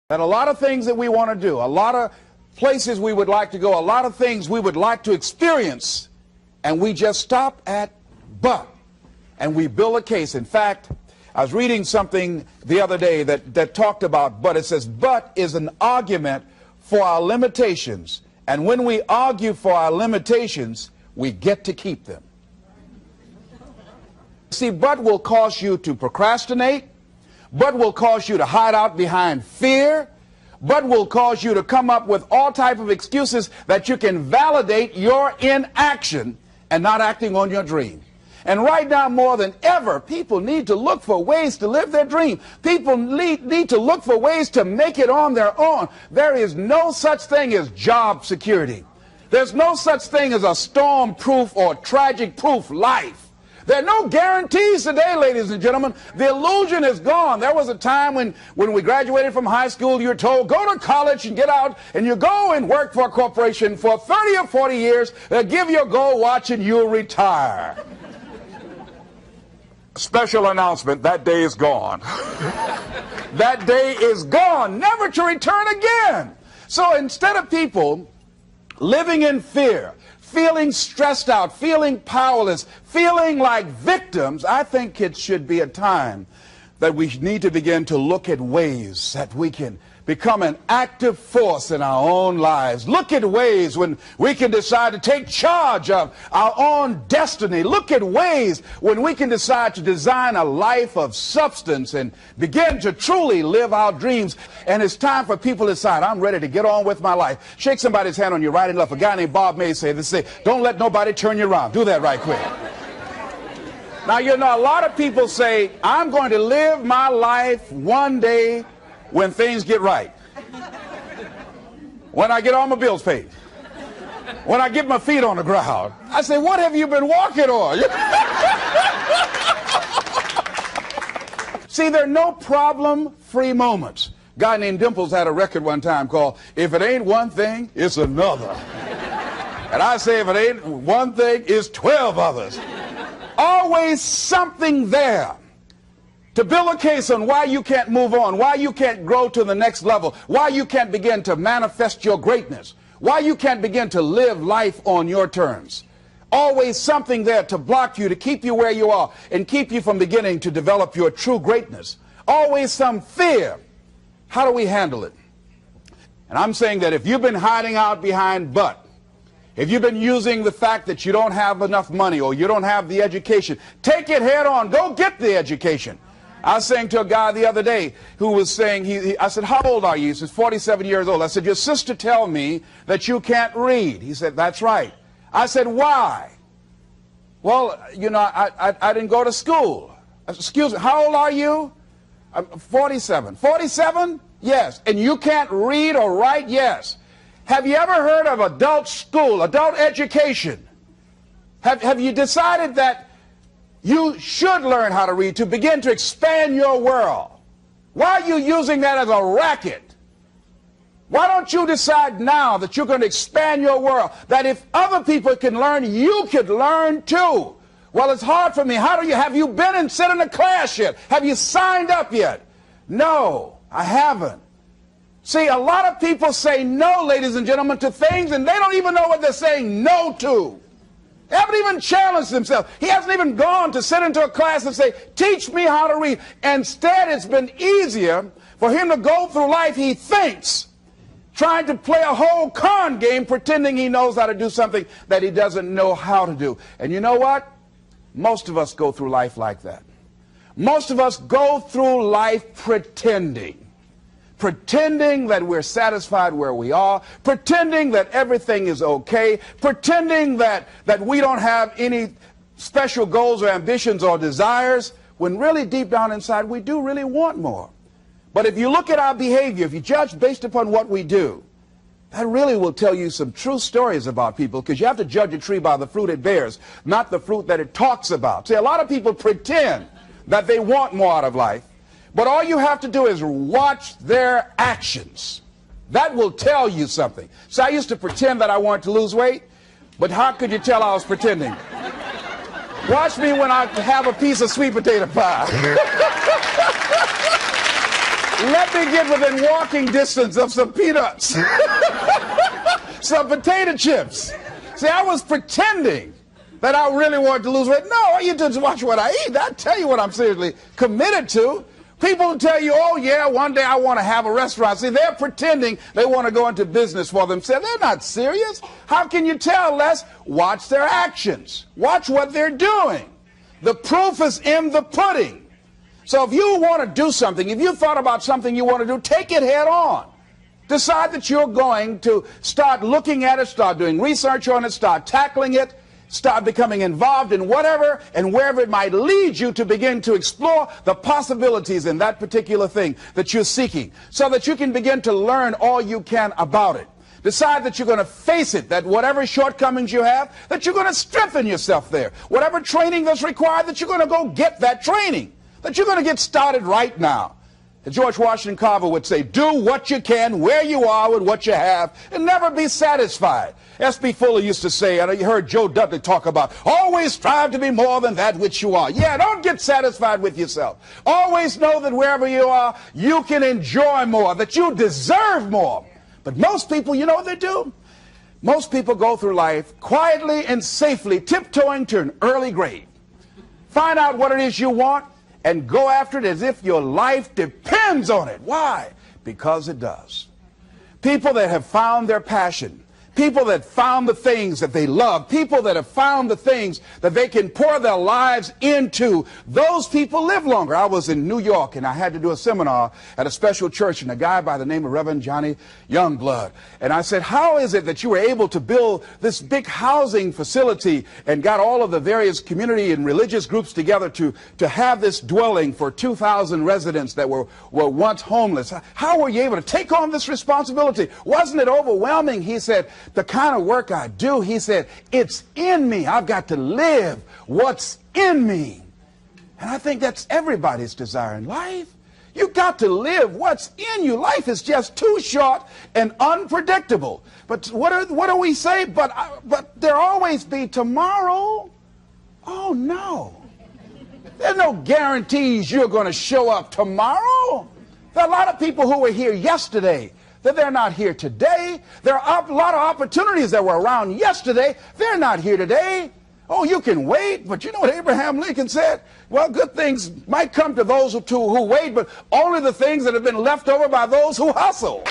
That a lot of things that we want to do, a lot of places we would like to go, a lot of things we would like to experience, and we just stop at but, and we build a case. In fact, I was reading something the other day that talked about but. It says, but is an argument for our limitations, and when we argue for our limitations, we get to keep them. See, but will cause you to procrastinate, but will cause you to hide out behind fear, but will cause you to come up with all type of excuses that you can validate your inaction and not acting on your dream. And right now, more than ever, people need to look for ways to live their dream. People need to look for ways to make it on their own. There is no such thing as job security. There's no such thing as a storm-proof or tragic-proof life. There are no guarantees today, ladies and gentlemen. The illusion is gone. There was a time when we graduated from high school, you were told, go to college and get out, and you go and work for a corporation for 30 or 40 years, they'll give you a gold watch, and you'll retire. Special announcement, that day is gone. That day is gone, never to return again. So instead of people living in fear, feeling stressed out, feeling powerless, feeling like victims, I think it should be a time that we need to begin to look at ways that we can become an active force in our own lives. Look at ways when we can decide to take charge of our own destiny. Look at ways when we can decide to design a life of substance and begin to truly live our dreams. And it's time for people to decide, I'm ready to get on with my life. Shake somebody's hand on your right and left. A guy named Bob May said this, don't let nobody turn you around. Do that right quick. Now, you know, a lot of people say, I'm going to live my life one day when things get right, when I get all my bills paid, when I get my feet on the ground. I say, what have you been walking on? See, there are no problem-free moments. A guy named Dimples had a record one time called, If It Ain't One Thing, It's Another. And I say, if it ain't one thing, it's 12 others. Always something there to build a case on why you can't move on, why you can't grow to the next level, why you can't begin to manifest your greatness, why you can't begin to live life on your terms. Always something there to block you, to keep you where you are, and keep you from beginning to develop your true greatness. Always some fear. How do we handle it? And I'm saying that if you've been hiding out behind but, if you've been using the fact that you don't have enough money or you don't have the education, take it head on. Go get the education. I was saying to a guy the other day who was saying, I said, how old are you? He says, 47 years old. I said, your sister tell me that you can't read. He said, that's right. I said, why? Well, you know, I didn't go to school. I said, excuse me, how old are you? I'm 47. 47? Yes. And you can't read or write? Yes. Have you ever heard of adult school, adult education? Have you decided that you should learn how to read to begin to expand your world? Why are you using that as a racket? Why don't you decide now that you're going to expand your world, that if other people can learn, you could learn too? Well, it's hard for me. Have you been and sit in a class yet? Have you signed up yet? No, I haven't. See, a lot of people say no, ladies and gentlemen, to things, and they don't even know what they're saying no to. They haven't even challenged themselves. He hasn't even gone to sit into a class and say, teach me how to read. Instead, it's been easier for him to go through life, he thinks, trying to play a whole con game, pretending he knows how to do something that he doesn't know how to do. And you know what? Most of us go through life like that. Most of us go through life pretending that we're satisfied where we are, pretending that everything is okay, pretending that we don't have any special goals or ambitions or desires, when really deep down inside we do really want more. But if you look at our behavior, if you judge based upon what we do, that really will tell you some true stories about people, because you have to judge a tree by the fruit it bears, not the fruit that it talks about. See, a lot of people pretend that they want more out of life, but all you have to do is watch their actions. That will tell you something. So I used to pretend that I wanted to lose weight, but how could you tell I was pretending? Watch me when I have a piece of sweet potato pie. Let me get within walking distance of some peanuts, some potato chips. See, I was pretending that I really wanted to lose weight. No, you just watch what I eat. I tell you what I'm seriously committed to. People tell you, oh yeah, one day I want to have a restaurant. See, they're pretending they want to go into business for themselves. They're not serious. How can you tell, Les? Watch their actions. Watch what they're doing. The proof is in the pudding. So if you want to do something, if you thought about something you want to do, take it head on. Decide that you're going to start looking at it, start doing research on it, start tackling it, start becoming involved in whatever and wherever it might lead you to begin to explore the possibilities in that particular thing that you're seeking so that you can begin to learn all you can about it. Decide that you're going to face it, that whatever shortcomings you have, that you're going to strengthen yourself there. Whatever training that's required, that you're going to go get that training, that you're going to get started right now. And George Washington Carver would say, do what you can, where you are with what you have, and never be satisfied. S.B. Fuller used to say, and you heard Joe Dudley talk about, always strive to be more than that which you are. Yeah, don't get satisfied with yourself. Always know that wherever you are, you can enjoy more, that you deserve more. But most people, you know what they do? Most people go through life quietly and safely, tiptoeing to an early grave. Find out what it is you want and go after it as if your life depends on it. Why? Because it does. People that have found their passion, people that found the things that they love, people that have found the things that they can pour their lives into, those people live longer. I was in New York and I had to do a seminar at a special church, and a guy by the name of Reverend Johnny Youngblood. And I said, how is it that you were able to build this big housing facility and got all of the various community and religious groups together to have this dwelling for 2,000 residents that were once homeless? How were you able to take on this responsibility? Wasn't it overwhelming? He said, the kind of work I do, he said, it's in me. I've got to live what's in me. And I think that's everybody's desire in life. You've got to live what's in you. Life is just too short and unpredictable. But what do we say? But there'll always be tomorrow. Oh, no. There's no guarantees you're going to show up tomorrow. There are a lot of people who were here yesterday that they're not here today. There are a lot of opportunities that were around yesterday. They're not here today. Oh, you can wait, but you know what Abraham Lincoln said? Well, good things might come to those who wait, but only the things that have been left over by those who hustle.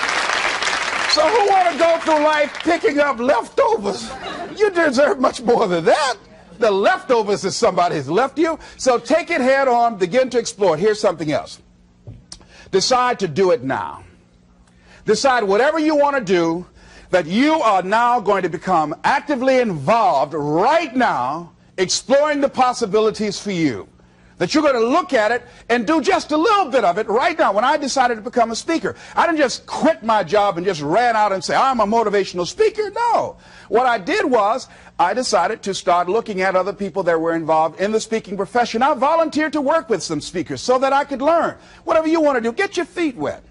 So who want to go through life picking up leftovers? You deserve much more than that. The leftovers is somebody's left you. So take it head on, begin to explore. Here's something else. Decide to do it now. Decide whatever you want to do, that you are now going to become actively involved right now, exploring the possibilities for you. That you're going to look at it and do just a little bit of it right now. When I decided to become a speaker, I didn't just quit my job and just ran out and say, I'm a motivational speaker. No. What I did was I decided to start looking at other people that were involved in the speaking profession. I volunteered to work with some speakers so that I could learn. Whatever you want to do, get your feet wet.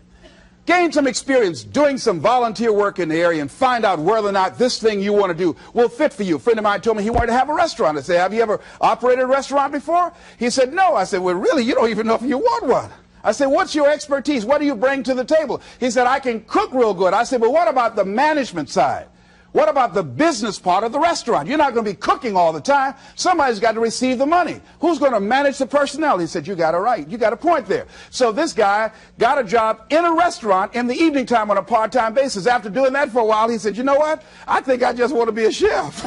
Gain some experience doing some volunteer work in the area and find out whether or not this thing you want to do will fit for you. A friend of mine told me he wanted to have a restaurant. I said, have you ever operated a restaurant before? He said, no. I said, well, really, you don't even know if you want one. I said, what's your expertise? What do you bring to the table? He said, I can cook real good. I said, well, what about the management side? What about the business part of the restaurant? You're not going to be cooking all the time. Somebody's got to receive the money. Who's going to manage the personnel? He said, you got it right. You got a point there. So this guy got a job in a restaurant in the evening time on a part-time basis. After doing that for a while, he said, you know what? I think I just want to be a chef.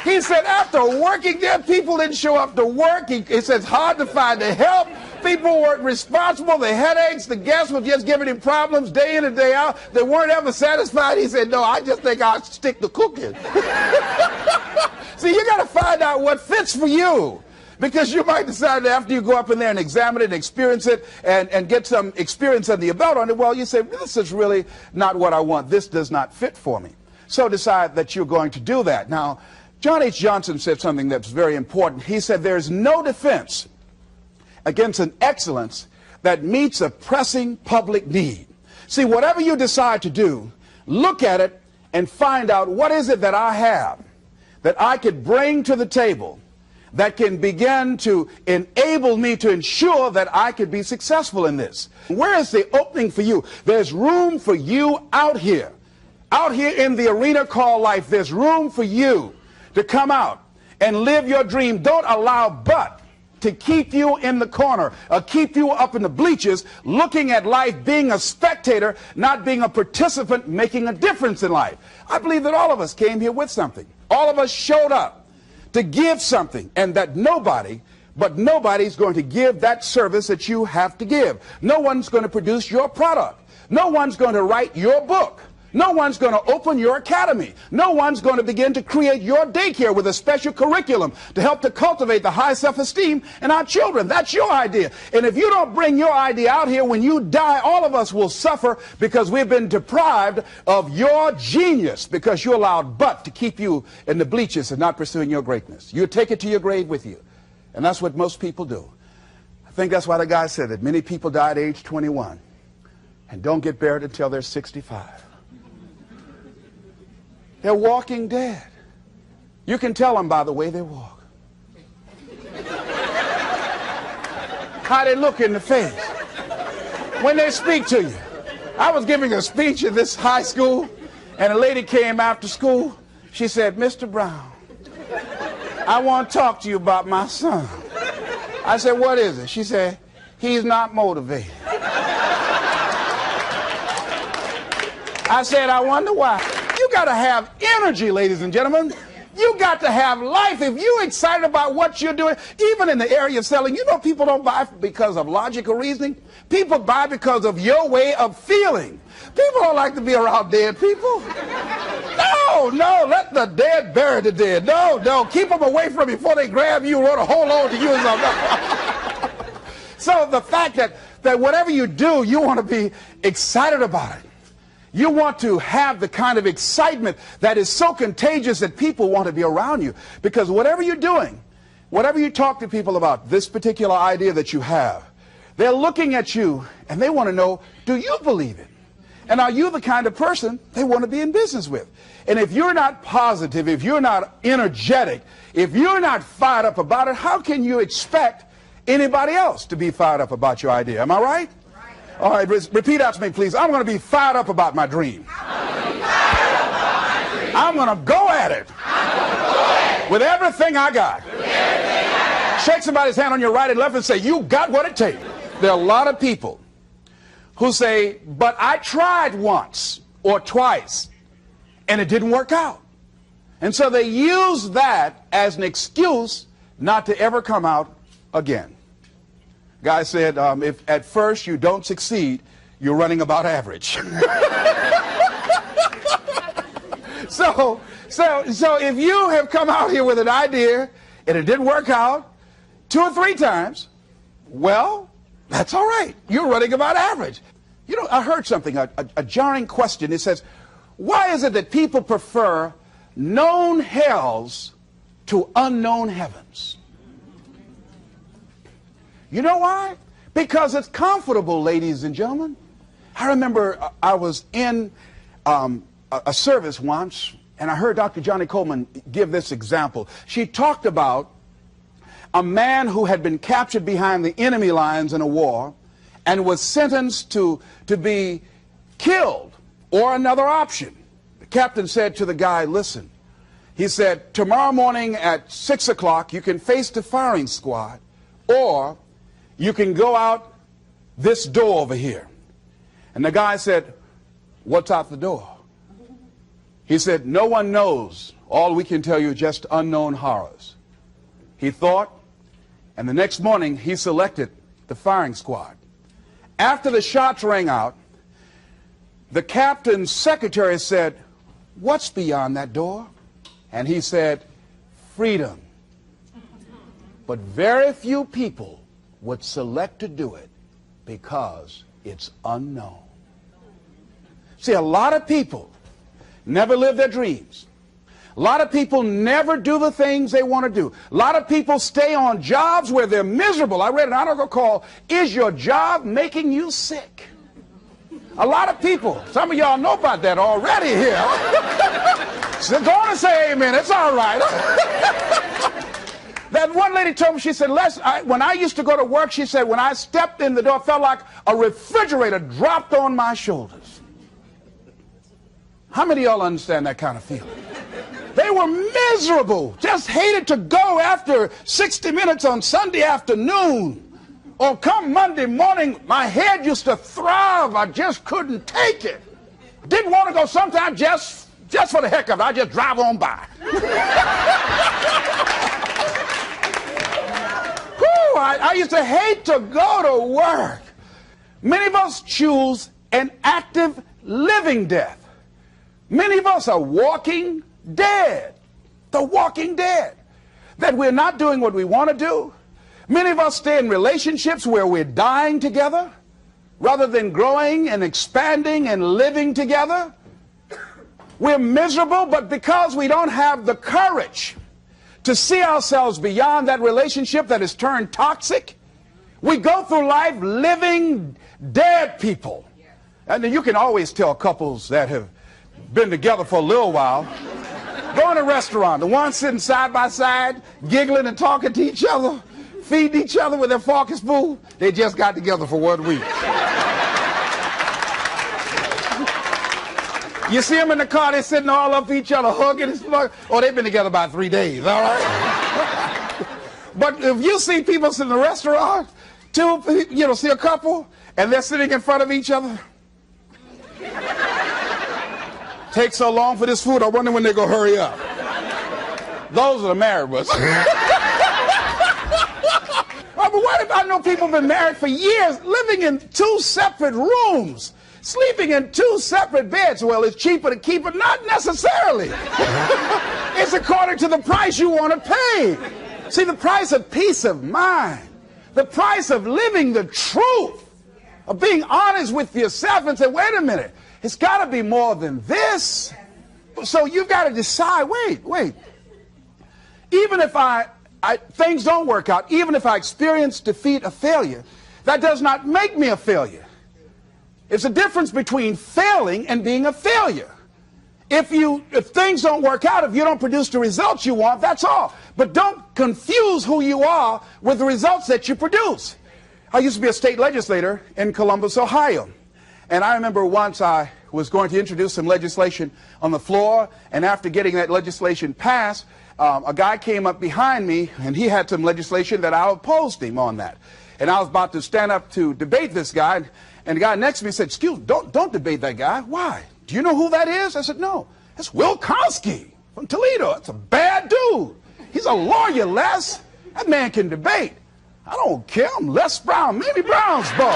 He said, after working there, people didn't show up to work. He said, it's hard to find the help. People weren't responsible. The headaches, the guests were just giving him problems day in and day out. They weren't ever satisfied. He said, no, I just think I'll stick to cooking. See, you got to find out what fits for you. Because you might decide that after you go up in there and examine it and experience it and get some experience under your belt on it, well, you say, this is really not what I want. This does not fit for me. So decide that you're going to do that. Now, John H. Johnson said something that's very important. He said, there's no defense against an excellence that meets a pressing public need. See, whatever you decide to do, look at it and find out what is it that I have that I could bring to the table that can begin to enable me to ensure that I could be successful in this. Where is the opening for you? There's room for you out here. Out here in the arena called life, there's room for you to come out and live your dream. Don't allow but to keep you in the corner or keep you up in the bleachers looking at life, being a spectator, not being a participant, making a difference in life. I believe that all of us came here with something. All of us showed up to give something, and that nobody's going to give that service that you have to give. No one's going to produce your product. No one's going to write your book. No one's going to open your academy. No one's going to begin to create your daycare with a special curriculum to help to cultivate the high self-esteem in our children. That's your idea. And if you don't bring your idea out here, when you die, all of us will suffer because we've been deprived of your genius because you allowed but to keep you in the bleachers and not pursuing your greatness. You take it to your grave with you. And that's what most people do. I think that's why the guy said that many people die at age 21 and don't get buried until they're 65. They're walking dead. You can tell them by the way they walk. How they look in the face. When they speak to you. I was giving a speech in this high school, and a lady came after school. She said, "Mr. Brown, I want to talk to you about my son." I said, "What is it?" She said, "He's not motivated." I said, "I wonder why." You got to have energy, ladies and gentlemen. You got to have life. If you're excited about what you're doing, even in the area of selling, you know people don't buy because of logical reasoning. People buy because of your way of feeling. People don't like to be around dead people. No, let the dead bury the dead. No, keep them away from you before they grab you and want to hold on to you or something. So the fact that whatever you do, you want to be excited about it. You want to have the kind of excitement that is so contagious that people want to be around you. Because whatever you're doing, whatever you talk to people about, this particular idea that you have, they're looking at you and they want to know, do you believe it? And are you the kind of person they want to be in business with? And if you're not positive, if you're not energetic, if you're not fired up about it, how can you expect anybody else to be fired up about your idea? Am I right? All right, repeat after me, please. I'm going to be fired up about my dream. I'm going to go at it with everything I got. Shake somebody's hand on your right and left and say, "You got what it takes." There are a lot of people who say, "But I tried once or twice and it didn't work out." And so they use that as an excuse not to ever come out again. Guy said, if at first you don't succeed, you're running about average. So if you have come out here with an idea and it didn't work out 2 or 3 times, well, that's all right. You're running about average. You know, I heard something, a jarring question. It says, why is it that people prefer known hells to unknown heavens? You know why? Because it's comfortable, ladies and gentlemen. I remember I was in a service once, and I heard Dr. Johnny Coleman give this example. She talked about a man who had been captured behind the enemy lines in a war and was sentenced to be killed or another option. The captain said to the guy, "Listen," he said, "tomorrow morning at 6 o'clock you can face the firing squad, or you can go out this door over here." And the guy said, "What's out the door?" He said, "No one knows. All we can tell you is just unknown horrors." He thought, and the next morning he selected the firing squad. After the shots rang out, the captain's secretary said, "What's beyond that door?" And he said, "Freedom." But very few people would select to do it because it's unknown. See, a lot of people never live their dreams. A lot of people never do the things they want to do. A lot of people stay on jobs where they're miserable. I read an article called, "Is Your Job Making You Sick?" A lot of people, some of y'all know about that already here. So go on and say amen. It's all right. That one lady told me, she said, Les, when I used to go to work, she said, when I stepped in the door, it felt like a refrigerator dropped on my shoulders. How many of y'all understand that kind of feeling? They were miserable, just hated to go after 60 minutes on Sunday afternoon. Or come Monday morning, my head used to throb. I just couldn't take it. Didn't want to go sometimes just for the heck of it. I just drive on by. I used to hate to go to work. Many of us choose an active living death. Many of us are walking dead. The walking dead. That we're not doing what we want to do. Many of us stay in relationships where we're dying together rather than growing and expanding and living together. We're miserable, but because we don't have the courage to see ourselves beyond that relationship that has turned toxic, we go through life living dead people. And then you can always tell couples that have been together for a little while. Go in a restaurant, the ones sitting side by side, giggling and talking to each other, feeding each other with their fork and spoon, they just got together for 1 week. You see them in the car, they're sitting all up each other, hugging and slugging. Oh, they've been together about 3 days, all right? But if you see people sitting in a restaurant, see a couple, and they're sitting in front of each other. Takes so long for this food, I wonder when they're going to hurry up. Those are the married ones. But what if I know people have been married for years, living in 2 separate rooms, sleeping in 2 separate beds? Well, it's cheaper to keep it. Not necessarily. It's according to the price you want to pay. See, the price of peace of mind, the price of living the truth, of being honest with yourself and say, wait a minute, it's got to be more than this. So you've got to decide, wait. Even if things don't work out, even if I experience defeat or failure, that does not make me a failure. It's a difference between failing and being a failure. If things don't work out, if you don't produce the results you want, that's all. But don't confuse who you are with the results that you produce. I used to be a state legislator in Columbus, Ohio. And I remember once I was going to introduce some legislation on the floor, and after getting that legislation passed, a guy came up behind me, and he had some legislation that I opposed him on that. And I was about to stand up to debate this guy, and the guy next to me said, excuse me, don't debate that guy. Why? Do you know who that is? I said, no. That's Will Konsky from Toledo. That's a bad dude. He's a lawyer, Les. That man can debate. I don't care. I'm Les Brown, Mamie Brown's boy.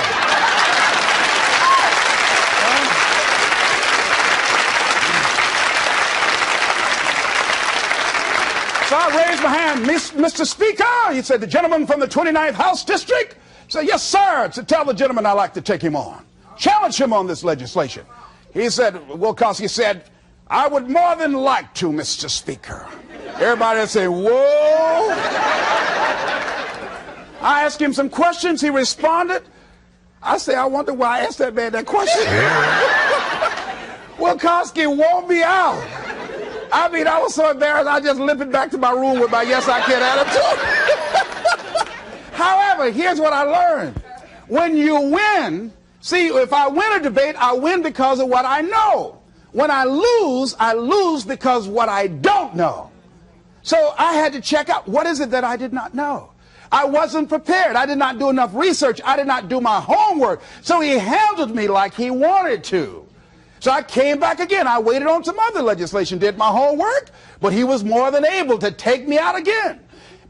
So I raised my hand, Mr. Speaker. He said, the gentleman from the 29th House District? I said, yes, sir. To tell the gentleman I'd like to take him on. Challenge him on this legislation. He said, Will Konsky said, I would more than like to, Mr. Speaker. Everybody would say, whoa. I asked him some questions. He responded. I say, I wonder why I asked that man that question. Will Konsky wore me out. I mean, I was so embarrassed, I just limped back to my room with my yes, I can attitude. However, here's what I learned. When you win, see, if I win a debate, I win because of what I know. When I lose because what I don't know. So I had to check out, what is it that I did not know? I wasn't prepared. I did not do enough research. I did not do my homework. So he handled me like he wanted to. So I came back again. I waited on some other legislation, did my homework, but he was more than able to take me out again.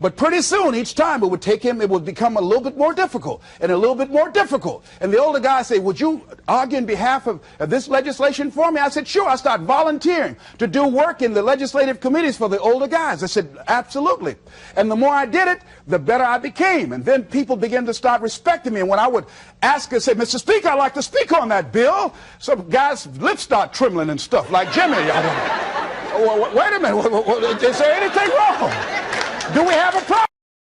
But pretty soon, each time it would take him, it would become a little bit more difficult and a little bit more difficult. And the older guy said, would you argue in behalf of this legislation for me? I said, sure. I started volunteering to do work in the legislative committees for the older guys. I said, absolutely. And the more I did it, the better I became. And then people began to start respecting me. And when I would ask and say, Mr. Speaker, I'd like to speak on that bill, some guys' lips start trembling and stuff, like Jimmy. Wait a minute. Is there anything wrong? Do we have a problem?